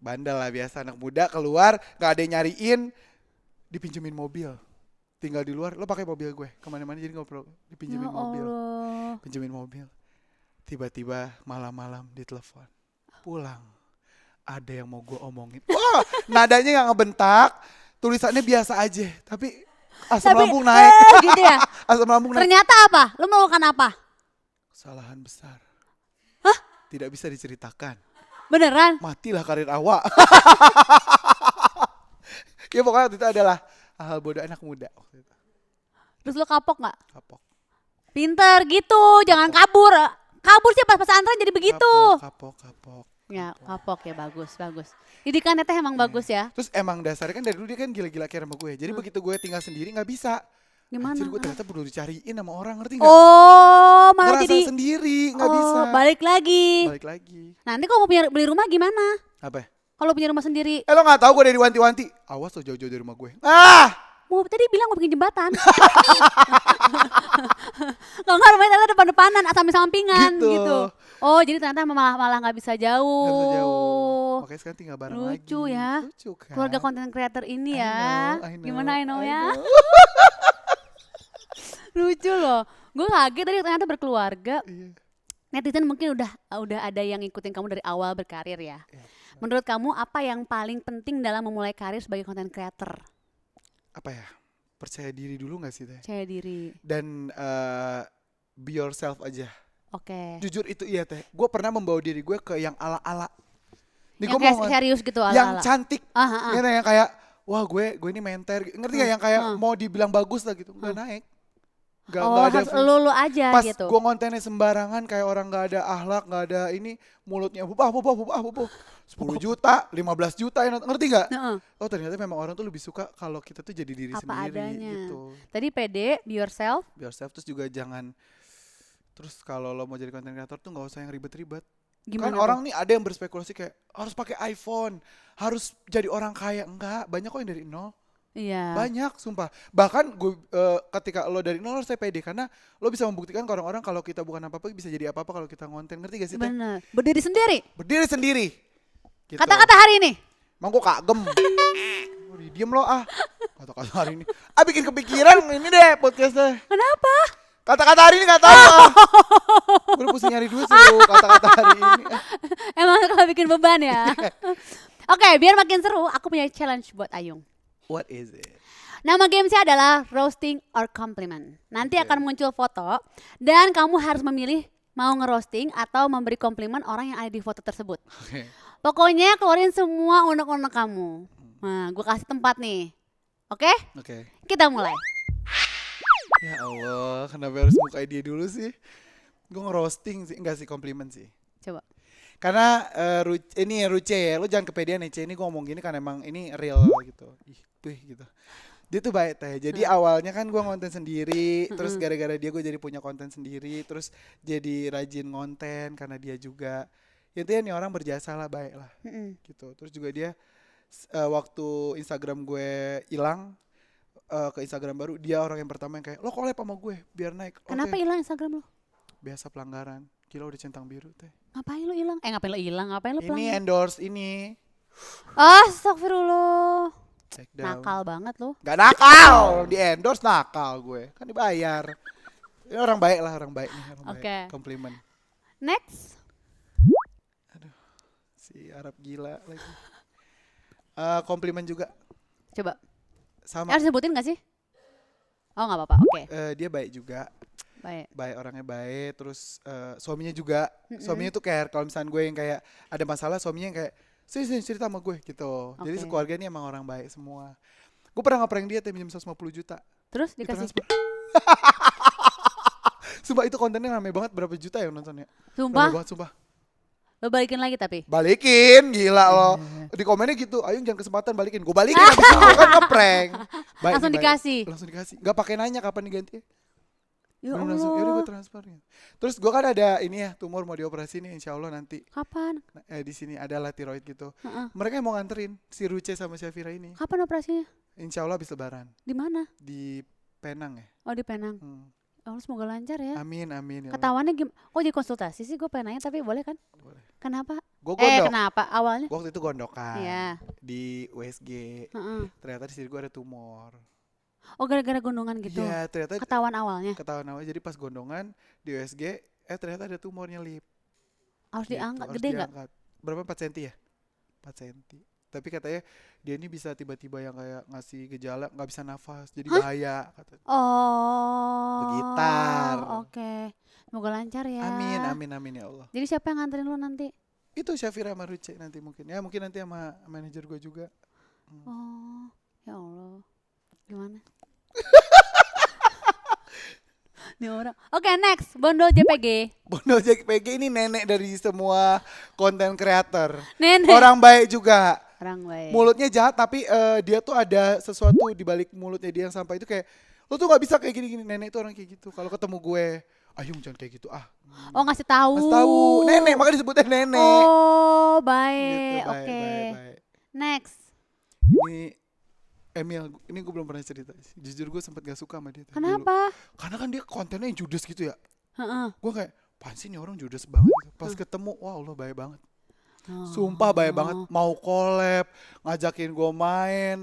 bandel lah biasa anak muda keluar nggak ada yang nyariin, dipinjemin mobil, tinggal di luar, lo pakai mobil gue kemana-mana jadi nggak perlu dipinjemin Ya mobil, Allah. pinjemin mobil. Tiba-tiba malam-malam ditelepon pulang, ada yang mau gue omongin. Wah, nadanya nggak ngebentak, tulisannya biasa aja, tapi asam lambung naik. Gitu ya. Asam lambung naik. Ternyata apa? Lu melakukan apa? Kesalahan besar. Hah? Tidak bisa diceritakan. Beneran? Matilah karir awak. Ya pokoknya waktu itu adalah hal bodoh anak muda waktu itu. Terus lu kapok nggak? Kapok. Pinter gitu, jangan kabur. Kabur sih pas pesantren jadi begitu. Kapok. Ya kapok ya, bagus. Didikan Teteh emang bagus ya. Terus emang dasarnya kan dari dulu dia kan gila-gila care sama gue. Jadi begitu gue tinggal sendiri nggak bisa. Gimana? Anjir gue ternyata perlu dicariin sama orang, ngerti nggak? Oh, malah Ngerasa jadi sendiri, nggak bisa. balik lagi. Balik lagi. Nanti kalau mau beli rumah gimana? Apa? Kalau punya rumah sendiri. Lo nggak tahu gue dari wanti-wanti. Awas lo jauh-jauh dari rumah gue. Ah! Mau tadi bilang mau bikin jembatan. Kalau nggak rumahnya ternyata depan-depanan, samping-sampingan Gitu. gitu. Oh, jadi ternyata malah nggak bisa jauh. Nggak bisa jauh. Makanya sekarang tinggal bareng lagi. Lucu ya. Lucu kan? Keluarga content creator ini ya. I know, Gimana I know I ya? know. Lucu loh. Gue kaget tadi ternyata berkeluarga. Iya. Netizen mungkin udah ada yang ngikutin kamu dari awal berkarir ya. Menurut kamu apa yang paling penting dalam memulai karir sebagai content creator? Apa ya? Percaya diri dulu gak sih Teh? Percaya diri. Dan be yourself aja. Oke. Jujur itu iya Teh. Gue pernah membawa diri gue ke yang ala-ala. Nih Yang gue kayak mau serius gitu yang ala-ala. cantik. Gitu, yang kayak wah gue ini menter. Ngerti gak yang kayak mau dibilang bagus lah gitu. Gak naik. Gak ada Harus lu aja pas gitu. gue kontennya sembarangan kayak orang gak ada akhlak, gak ada ini, mulutnya bubah 10 juta, 15 juta, ngerti gak? Oh ternyata memang orang tuh lebih suka kalau kita tuh jadi diri Apa sendiri adanya. gitu. Tadi pede, be yourself. Be yourself, terus juga jangan, terus kalau lo mau jadi content creator tuh gak usah yang ribet-ribet. Gimana Kan tuh? orang nih ada yang berspekulasi kayak harus pakai iPhone, harus jadi orang kaya. Enggak, banyak kok yang dari nol. Iya. Banyak sumpah. Bahkan gue ketika lo dari nol harus saya pede karena lo bisa membuktikan ke orang-orang kalau kita bukan apa-apa bisa jadi apa-apa kalau kita ngonten. Ngerti gak sih Teh? Bener. Berdiri sendiri. Berdiri sendiri. Gitu. Kata-kata hari ini. Emang gue kagem. Diem lo ah. Kata-kata hari ini. Bikin kepikiran ini deh podcastnya. Kenapa? Kata-kata hari ini gak tahu ah. Gue udah pusing nyari duit suruh kata-kata hari ini. Emang kalau bikin beban ya. Oke, biar makin seru, aku punya challenge buat Ayung. What is it? Nama gamesnya adalah roasting or compliment. Nanti Oke. akan muncul foto dan kamu harus memilih mau ngerosting atau memberi komplimen orang yang ada di foto tersebut. Oke. Pokoknya keluarin semua unek-unek kamu. Nah, gue kasih tempat nih. Oke? Oke. Kita mulai. Ya Allah, kenapa harus mukai dia dulu sih? Gue ngerosting sih, enggak sih komplimen sih. Coba. Karena ini Ruce ya, lo jangan kepedean nih, ini gue ngomong gini kan emang ini real gitu. Gitu. Dia tuh baik Teh. Jadi awalnya kan gue ngonten sendiri, terus gara-gara dia gue jadi punya konten sendiri, terus jadi rajin ngonten karena dia juga. Intinya nih orang berjasa lah, baik lah. Gitu. Terus juga dia waktu Instagram gue hilang ke Instagram baru, dia orang yang pertama yang kayak lo collab sama gue biar naik. Kenapa Oke. hilang Instagram lo? Biasa pelanggaran. Gila udah centang biru Teh. Ngapain lo hilang? Ngapain lo hilang? Ngapain lo Ini pelanggan? endorse ini. Astagfirullah. Take down. Nakal banget lo. Gak nakal, di endorse nakal gue. Kan dibayar. Ini orang baik lah, orang baik nih, orang Oke. baik. Komplimen. Next. Si Arab gila lagi. Komplimen juga Coba. sama. Harus sebutin gak sih? Oh gak apa-apa, oke. Dia baik juga. Baik. Baik, orangnya baik. Terus suaminya juga. Suaminya tuh care. Kalau misalnya gue yang kayak ada masalah, suaminya yang kayak sini cerita sama gue gitu. Jadi Oke. sekeluarga ini emang orang baik semua. Gue pernah ngeprank dia minjem 150 juta. Terus dikasih. Ditransfer. Sumpah itu kontennya rame banget, berapa juta ya nontonnya? Sumpah? Rame banget sumpah. Lo balikin lagi tapi? Balikin, gila lo. Di komennya gitu, Ayung jangan kesempatan balikin. Gue balikin habis itu gue kan ngeprank. Baik, Langsung nih, baik. dikasih? Langsung dikasih. Gak pakai nanya kapan diganti. Ya Bener langsung, yaudah gue Allah. transfer. Terus gue kan ada ini ya, tumor mau dioperasi nih insya Allah nanti. Kapan? Di sini ada lah tiroid gitu. Heeh. Mereka yang mau nganterin si Ruce sama Syafira ini. Kapan operasinya? Insya Allah habis lebaran Di mana? di Penang ya. Oh, di Penang. Oh, semoga lancar ya. Amin amin ya Allah. Ketahuannya gimana? Oh, jadi konsultasi sih gue pengen nanya, tapi boleh kan? Boleh. Kenapa? Gue gondok. Kenapa? Awalnya? Waktu itu gondokan Iya. di USG. Heeh. Ternyata di sini gue ada tumor. Oh, gara-gara gondongan gitu. Iya, ternyata Ketahuan awalnya. ketahuan awal. Jadi pas gondongan di USG, ternyata ada tumornya lip. Harus Gitu, diangkat. harus Gede nggak? diangkat. Berapa 4 cm ya? 4 cm. Tapi katanya dia ini bisa tiba-tiba yang kayak ngasih gejala nggak bisa nafas, jadi bahaya kata. Oh. Begitar. Oke. Semoga lancar ya. Amin amin amin ya Allah. Jadi siapa yang nganterin lu nanti? Itu Syafira sama Ruce nanti mungkin. Ya mungkin nanti sama manajer gue juga. Oh, ya Allah. Gimana? Nih orang. Oke, next. Bondol JPG. Bondol JPG ini nenek dari semua konten kreator. Nenek. Orang baik juga. Orang baik. Mulutnya jahat tapi dia tuh ada sesuatu di balik mulutnya dia yang sampai itu kayak lo tuh nggak bisa kayak gini-gini. Nenek itu orang kayak gitu. Kalau ketemu gue, Ayung jangan kayak gitu ah. Oh, ngasih tahu. Ngasih tahu. Nenek makanya disebutnya nenek. Oh, Gitu, baik. baik, Oke. baik, baik. Next. Ini Emil, ini gue belum pernah cerita. Jujur gue sempet gak suka sama dia dulu. Kenapa? Karena kan dia kontennya yang judes gitu ya. Heeh. Gue kayak, apaan sih nih orang judes banget gitu. Pas ketemu, wah Allah baik banget. Oh. Sumpah baik banget. Mau collab, ngajakin gue main.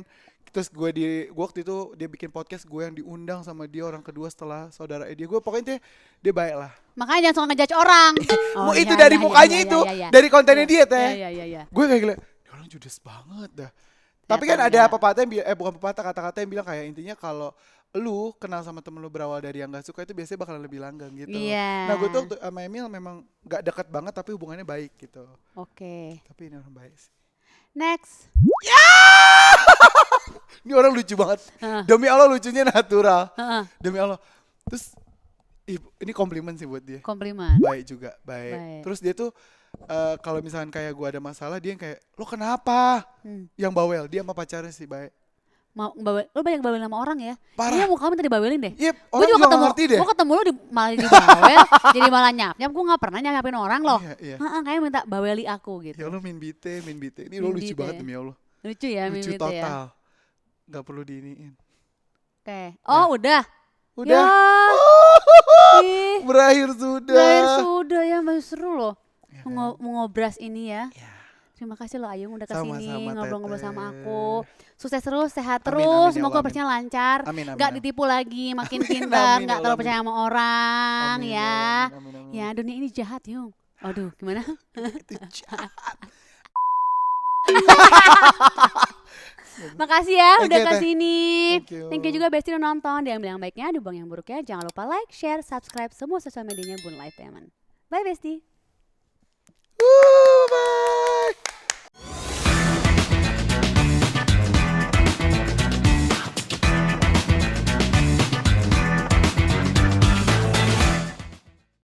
Terus gue waktu itu dia bikin podcast, gue yang diundang sama dia orang kedua setelah saudara dia. Gue pokoknya dia baik lah. Makanya jangan suka ngejudge orang. Oh, Itu iya, dari iya, mukanya iya, itu, iya, iya. dari kontennya dia teh. Iya, iya, iya. Gue kayak gila, "Ini orang judes banget dah. Tapi kan Ternyata ada enggak. pepatah yang bukan pepatah, kata-kata yang bilang kayak intinya kalau lu kenal sama temen lu berawal dari yang gak suka itu biasanya bakalan lebih langgeng gitu. Iya. Nah gue tuh sama Emil memang gak dekat banget tapi hubungannya baik gitu. Oke. Tapi ini orang baik sih. Next. Ini orang lucu banget. Heeh. Demi Allah lucunya natural. Heeh. Demi Allah. Terus ini komplimen sih buat dia. Komplimen. Baik juga, baik. Baik. Terus dia tuh kalau misalkan kayak gue ada masalah dia yang kayak lo kenapa? Yang bawel dia sama pacarnya sih baik. Mau bawel, lu banyak bawel sama orang ya? Parah. Iya, muka kamu minta dibawelin deh. Iya, Gue orang juga juga ketemu, ngerti deh. gue ketemu lu malah dibawel, jadi malah nyap-nyap. Gue gak pernah nyapin orang loh. Iya, iya. Kayak minta baweli aku gitu. Ya Allah min bite. Ini lo lucu Min bite. banget demi Allah. Lucu ya, Lucu mimpi itu ya. total. Gak perlu diiniin. Oke. Oh, udah. Udah. Ya. Ih, Berakhir sudah. berakhir sudah ya, masih seru loh. Ya Mengobras ini ya. Ya. Terima kasih loh Ayung udah Sama-sama, kesini ngobrol-ngobrol Teteh. sama aku. Sukses terus, sehat Amin, terus, amin ya semoga Allah, operasinya lancar. Amin, amin, Gak amin. ditipu lagi, makin Amin, pintar, amin, gak ya terlalu Allah, percaya sama orang Amin, ya. amin, amin. Ya, dunia ini jahat Yung. Aduh, gimana? Itu jahat. Makasih ya Thank udah you, Teh. kesini. Thank you. Thank you juga Besti udah nonton. Diambil yang baiknya, dibuang yang buruknya. Jangan lupa like, share, subscribe semua sosial medianya Bun Live Teman. Bye Besti.